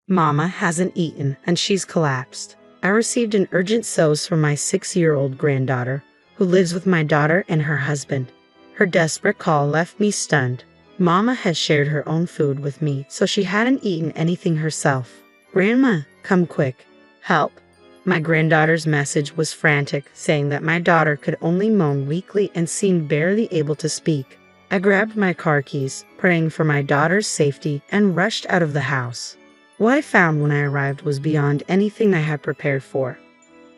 Mama hasn't eaten and she's collapsed. I received an urgent SOS from my 6-year-old granddaughter, who lives with my daughter and her husband. Her desperate call left me stunned. Mama had shared her own food with me, so she hadn't eaten anything herself. Grandma, come quick. Help. My granddaughter's message was frantic, saying that my daughter could only moan weakly and seemed barely able to speak. I grabbed my car keys, praying for my daughter's safety, and rushed out of the house. What I found when I arrived was beyond anything I had prepared for.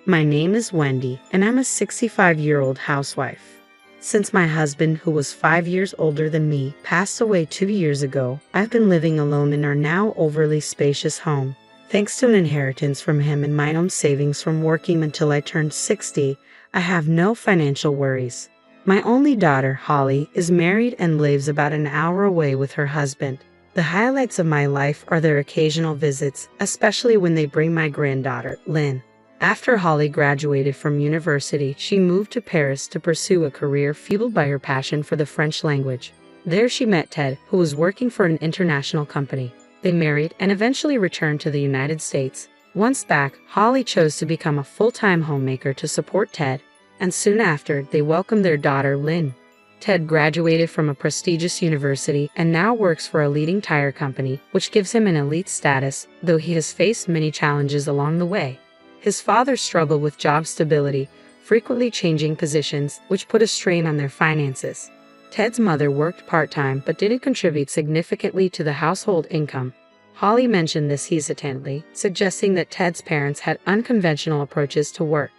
My name is Wendy, and I'm a 65-year-old housewife. Since my husband, who was 5 years older than me, passed away 2 years ago, I've been living alone in our now overly spacious home. Thanks to an inheritance from him and my own savings from working until I turned 60, I have no financial worries. My only daughter, Holly, is married and lives about an hour away with her husband. The highlights of my life are their occasional visits, especially when they bring my granddaughter, Lynn. After Holly graduated from university, she moved to Paris to pursue a career fueled by her passion for the French language. There she met Ted, who was working for an international company. They married and eventually returned to the United States. Once back, Holly chose to become a full-time homemaker to support Ted, and soon after, they welcomed their daughter, Lynn. Ted graduated from a prestigious university and now works for a leading tire company, which gives him an elite status, though he has faced many challenges along the way. His father struggled with job stability, frequently changing positions, which put a strain on their finances. Ted's mother worked part-time but didn't contribute significantly to the household income. Holly mentioned this hesitantly, suggesting that Ted's parents had unconventional approaches to work.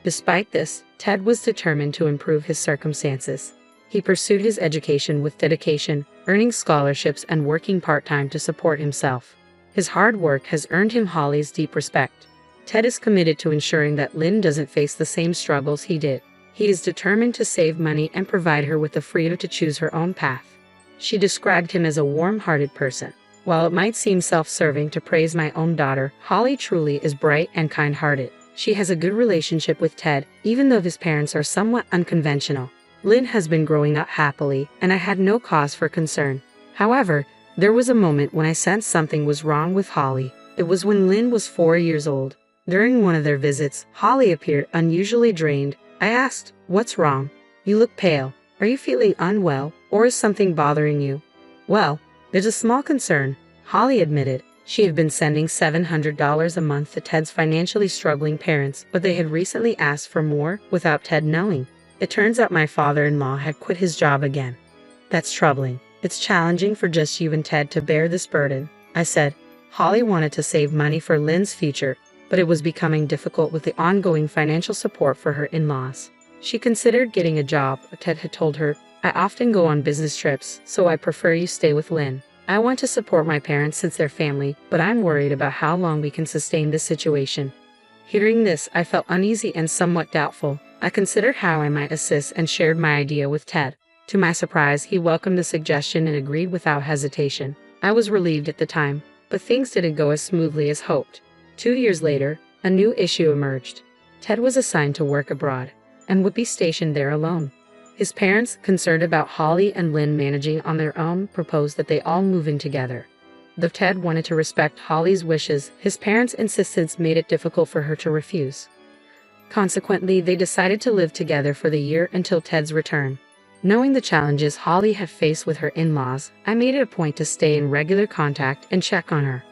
Despite this, Ted was determined to improve his circumstances. He pursued his education with dedication, earning scholarships and working part-time to support himself. His hard work has earned him Holly's deep respect. Ted is committed to ensuring that Lynn doesn't face the same struggles he did. He is determined to save money and provide her with the freedom to choose her own path. She described him as a warm-hearted person. While it might seem self-serving to praise my own daughter, Holly truly is bright and kind-hearted. She has a good relationship with Ted, even though his parents are somewhat unconventional. Lynn has been growing up happily, and I had no cause for concern. However, there was a moment when I sensed something was wrong with Holly. It was when Lynn was 4 years old. During one of their visits, Holly appeared unusually drained. I asked, "What's wrong? You look pale. Are you feeling unwell, or is something bothering you?" "Well, there's a small concern," Holly admitted. She had been sending $700 a month to Ted's financially struggling parents, but they had recently asked for more without Ted knowing. It turns out my father-in-law had quit his job again. "That's troubling. It's challenging for just you and Ted to bear this burden," I said. Holly wanted to save money for Lynn's future, but it was becoming difficult with the ongoing financial support for her in-laws. She considered getting a job, but Ted had told her, "I often go on business trips, so I prefer you stay with Lynn. I want to support my parents since they're family, but I'm worried about how long we can sustain this situation." Hearing this, I felt uneasy and somewhat doubtful. I considered how I might assist and shared my idea with Ted. To my surprise, he welcomed the suggestion and agreed without hesitation. I was relieved at the time, but things didn't go as smoothly as hoped. 2 years later, a new issue emerged. Ted was assigned to work abroad, and would be stationed there alone. His parents, concerned about Holly and Lynn managing on their own, proposed that they all move in together. Though Ted wanted to respect Holly's wishes, his parents' insistence made it difficult for her to refuse. Consequently, they decided to live together for the year until Ted's return. Knowing the challenges Holly had faced with her in-laws, I made it a point to stay in regular contact and check on her.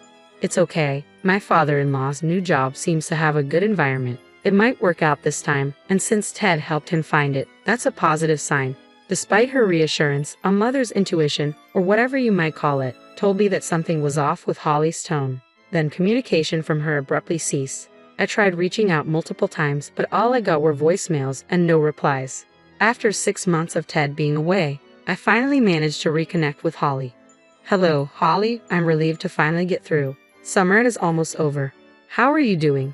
"It's okay. My father-in-law's new job seems to have a good environment. It might work out this time, and since Ted helped him find it, that's a positive sign." Despite her reassurance, a mother's intuition, or whatever you might call it, told me that something was off with Holly's tone. Then communication from her abruptly ceased. I tried reaching out multiple times, but all I got were voicemails and no replies. After 6 months of Ted being away, I finally managed to reconnect with Holly. "Hello, Holly. I'm relieved to finally get through. Summer is almost over. How are you doing?"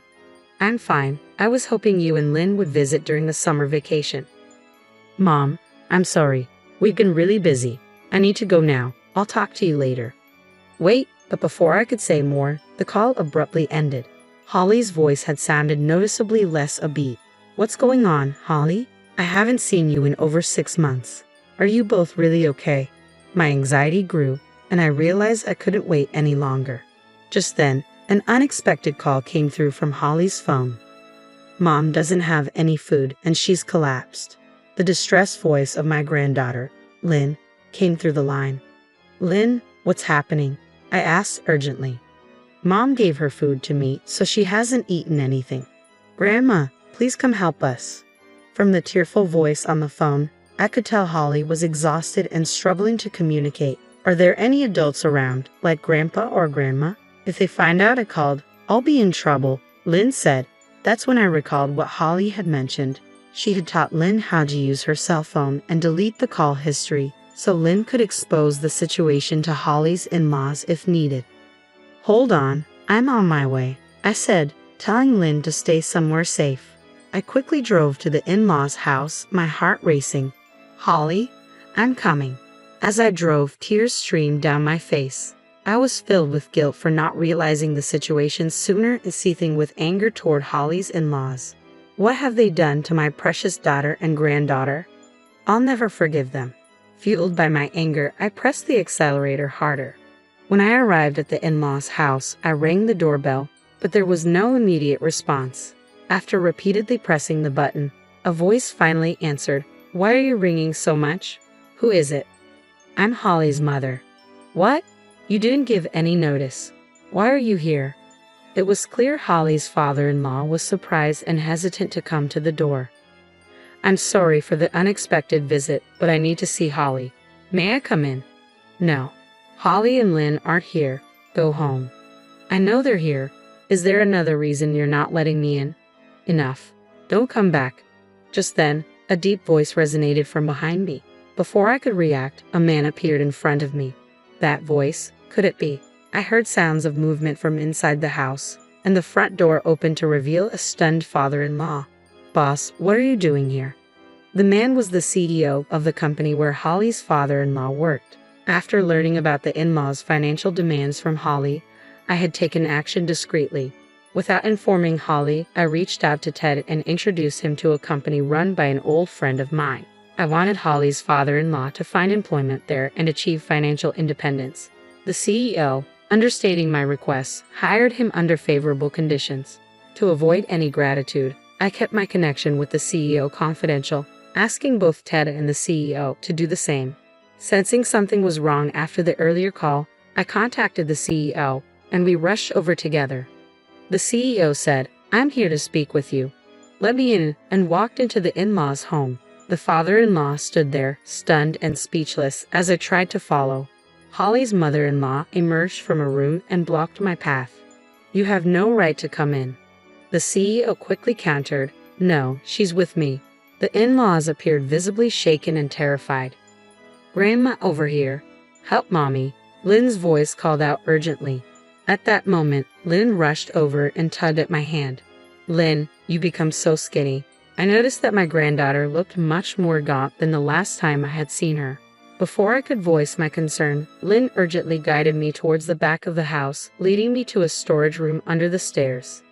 "I'm fine. I was hoping you and Lynn would visit during the summer vacation." "Mom, I'm sorry. We've been really busy. I need to go now. I'll talk to you later." Wait, but before I could say more, the call abruptly ended. Holly's voice had sounded noticeably less upbeat. "What's going on, Holly? I haven't seen you in over 6 months. Are you both really okay?" My anxiety grew, and I realized I couldn't wait any longer. Just then, an unexpected call came through from Holly's phone. Mom doesn't have any food and she's collapsed. The distressed voice of my granddaughter, Lynn, came through the line. Lynn, what's happening? I asked urgently. Mom gave her food to me, so she hasn't eaten anything. Grandma, please come help us. From the tearful voice on the phone, I could tell Holly was exhausted and struggling to communicate. Are there any adults around, like Grandpa or Grandma? If they find out I called, I'll be in trouble, Lynn said. That's when I recalled what Holly had mentioned. She had taught Lynn how to use her cell phone and delete the call history, so Lynn could expose the situation to Holly's in-laws if needed. Hold on, I'm on my way, I said, telling Lynn to stay somewhere safe. I quickly drove to the in-laws' house, my heart racing. Holly, I'm coming. As I drove, tears streamed down my face. I was filled with guilt for not realizing the situation sooner and seething with anger toward Holly's in-laws. What have they done to my precious daughter and granddaughter? I'll never forgive them. Fueled by my anger, I pressed the accelerator harder. When I arrived at the in-laws' house, I rang the doorbell, but there was no immediate response. After repeatedly pressing the button, a voice finally answered. Why are you ringing so much? Who is it? I'm Holly's mother. What? You didn't give any notice. Why are you here? It was clear Holly's father-in-law was surprised and hesitant to come to the door. I'm sorry for the unexpected visit, but I need to see Holly. May I come in? No. Holly and Lynn aren't here. Go home. I know they're here. Is there another reason you're not letting me in? Enough. Don't come back. Just then, a deep voice resonated from behind me. Before I could react, a man appeared in front of me. That voice, could it be? I heard sounds of movement from inside the house, and the front door opened to reveal a stunned father-in-law. Boss, what are you doing here? The man was the CEO of the company where Holly's father-in-law worked. After learning about the in-laws' financial demands from Holly, I had taken action discreetly. Without informing Holly, I reached out to Ted and introduced him to a company run by an old friend of mine. I wanted Holly's father-in-law to find employment there and achieve financial independence. The CEO, understating my requests, hired him under favorable conditions. To avoid any gratitude, I kept my connection with the CEO confidential, asking both Ted and the CEO to do the same. Sensing something was wrong after the earlier call, I contacted the CEO, and we rushed over together. The CEO said, I'm here to speak with you. Let me in, and walked into the in-laws' home. The father-in-law stood there, stunned and speechless, as I tried to follow. Holly's mother-in-law emerged from a room and blocked my path. You have no right to come in. The CEO quickly countered, No, she's with me. The in-laws appeared visibly shaken and terrified. Grandma, over here. Help Mommy, Lynn's voice called out urgently. At that moment, Lynn rushed over and tugged at my hand. Lynn, you become so skinny. I noticed that my granddaughter looked much more gaunt than the last time I had seen her. Before I could voice my concern, Lynn urgently guided me towards the back of the house, leading me to a storage room under the stairs.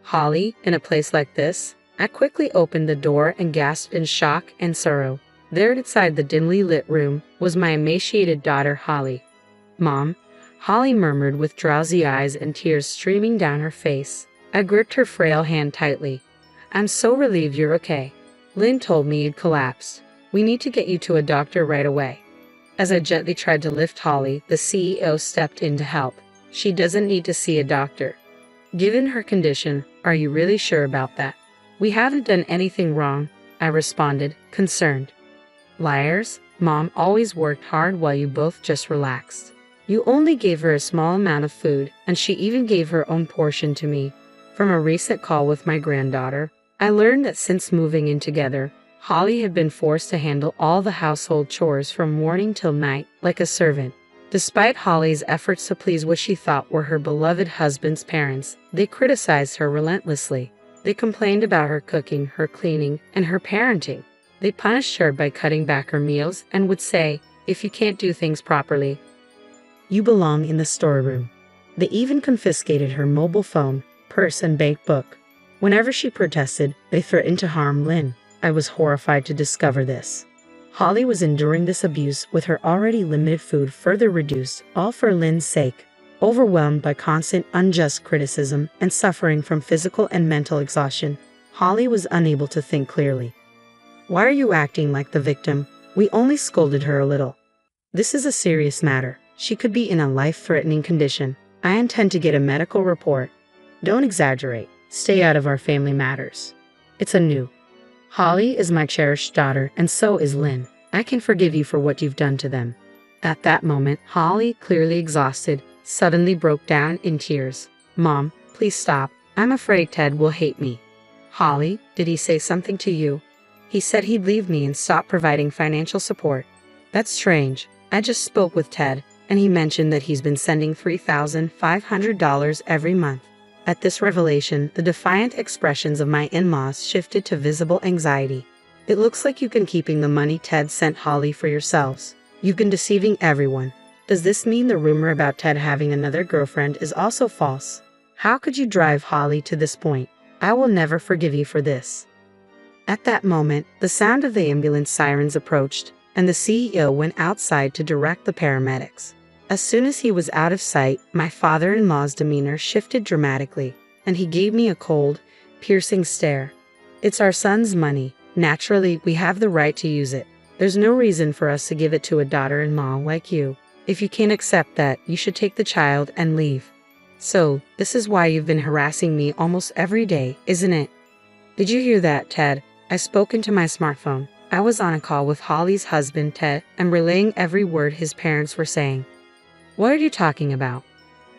Holly, in a place like this? I quickly opened the door and gasped in shock and sorrow. There inside the dimly lit room was my emaciated daughter, Holly. Mom, Holly murmured with drowsy eyes and tears streaming down her face. I gripped her frail hand tightly. I'm so relieved you're okay. Lynn told me you'd collapsed. We need to get you to a doctor right away. As I gently tried to lift Holly, the CEO stepped in to help. She doesn't need to see a doctor. Given her condition, are you really sure about that? We haven't done anything wrong, I responded, concerned. Liars, Mom always worked hard while you both just relaxed. You only gave her a small amount of food, and she even gave her own portion to me. From a recent call with my granddaughter, I learned that since moving in together, Holly had been forced to handle all the household chores from morning till night, like a servant. Despite Holly's efforts to please what she thought were her beloved husband's parents, they criticized her relentlessly. They complained about her cooking, her cleaning, and her parenting. They punished her by cutting back her meals and would say, if you can't do things properly, you belong in the storeroom. They even confiscated her mobile phone, purse, and bank book. Whenever she protested, they threatened to harm Lynn. I was horrified to discover this. Holly was enduring this abuse with her already limited food further reduced, all for Lynn's sake. Overwhelmed by constant unjust criticism and suffering from physical and mental exhaustion, Holly was unable to think clearly. "Why are you acting like the victim? We only scolded her a little. This is a serious matter. She could be in a life-threatening condition. I intend to get a medical report." "Don't exaggerate. Stay out of our family matters. It's a new. Holly is my cherished daughter, and so is Lynn. I can forgive you for what you've done to them." At that moment, Holly, clearly exhausted, suddenly broke down in tears. "Mom, please stop. I'm afraid Ted will hate me." "Holly, did he say something to you?" "He said he'd leave me and stop providing financial support." "That's strange. I just spoke with Ted, and he mentioned that he's been sending $3,500 every month." At this revelation, the defiant expressions of my in-laws shifted to visible anxiety. "It looks like you've been keeping the money Ted sent Holly for yourselves. You've been deceiving everyone. Does this mean the rumor about Ted having another girlfriend is also false? How could you drive Holly to this point? I will never forgive you for this." At that moment, the sound of the ambulance sirens approached, and the CEO went outside to direct the paramedics. As soon as he was out of sight, my father-in-law's demeanor shifted dramatically, and he gave me a cold, piercing stare. "It's our son's money. Naturally, we have the right to use it. There's no reason for us to give it to a daughter-in-law like you. If you can't accept that, you should take the child and leave." "So, this is why you've been harassing me almost every day, isn't it?" "Did you hear that, Ted?" I spoke into my smartphone. I was on a call with Holly's husband, Ted, and relaying every word his parents were saying. "What are you talking about?"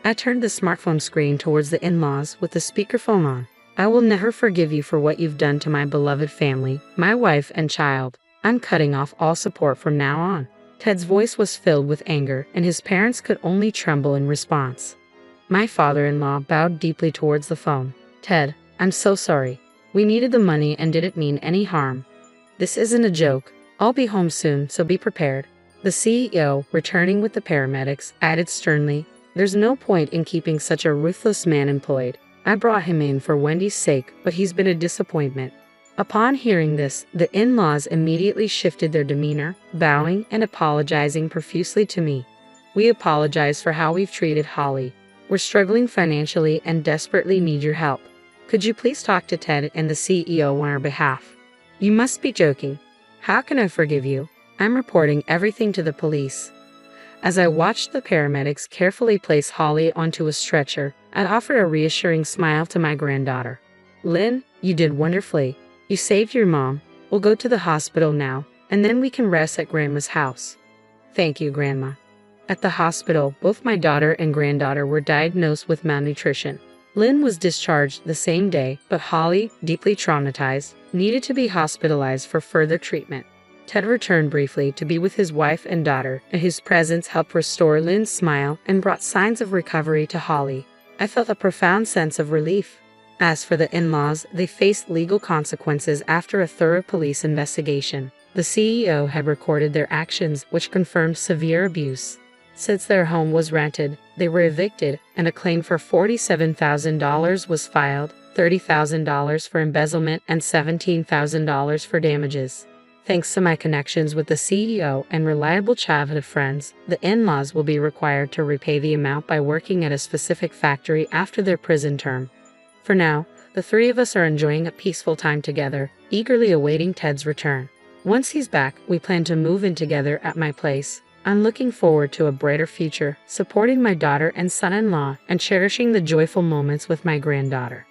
I turned the smartphone screen towards the in-laws with the speakerphone on. "I will never forgive you for what you've done to my beloved family, my wife and child. I'm cutting off all support from now on." Ted's voice was filled with anger, and his parents could only tremble in response. My father-in-law bowed deeply towards the phone. "Ted, I'm so sorry. We needed the money and didn't mean any harm. This isn't a joke. I'll be home soon, so be prepared." The CEO, returning with the paramedics, added sternly, "There's no point in keeping such a ruthless man employed. I brought him in for Wendy's sake, but he's been a disappointment." Upon hearing this, the in-laws immediately shifted their demeanor, bowing and apologizing profusely to me. "We apologize for how we've treated Holly. We're struggling financially and desperately need your help. Could you please talk to Ted and the CEO on our behalf?" "You must be joking. How can I forgive you? I'm reporting everything to the police." As I watched the paramedics carefully place Holly onto a stretcher, I offered a reassuring smile to my granddaughter. "Lynn, you did wonderfully. You saved your mom. We'll go to the hospital now, and then we can rest at Grandma's house." "Thank you, Grandma." At the hospital, both my daughter and granddaughter were diagnosed with malnutrition. Lynn was discharged the same day, but Holly, deeply traumatized, needed to be hospitalized for further treatment. Ted returned briefly to be with his wife and daughter, and his presence helped restore Lynn's smile and brought signs of recovery to Holly. I felt a profound sense of relief. As for the in-laws, they faced legal consequences after a thorough police investigation. The CEO had recorded their actions, which confirmed severe abuse. Since their home was rented, they were evicted, and a claim for $47,000 was filed, $30,000 for embezzlement, and $17,000 for damages. Thanks to my connections with the CEO and reliable childhood friends, the in-laws will be required to repay the amount by working at a specific factory after their prison term. For now, the three of us are enjoying a peaceful time together, eagerly awaiting Ted's return. Once he's back, we plan to move in together at my place. I'm looking forward to a brighter future, supporting my daughter and son-in-law, and cherishing the joyful moments with my granddaughter.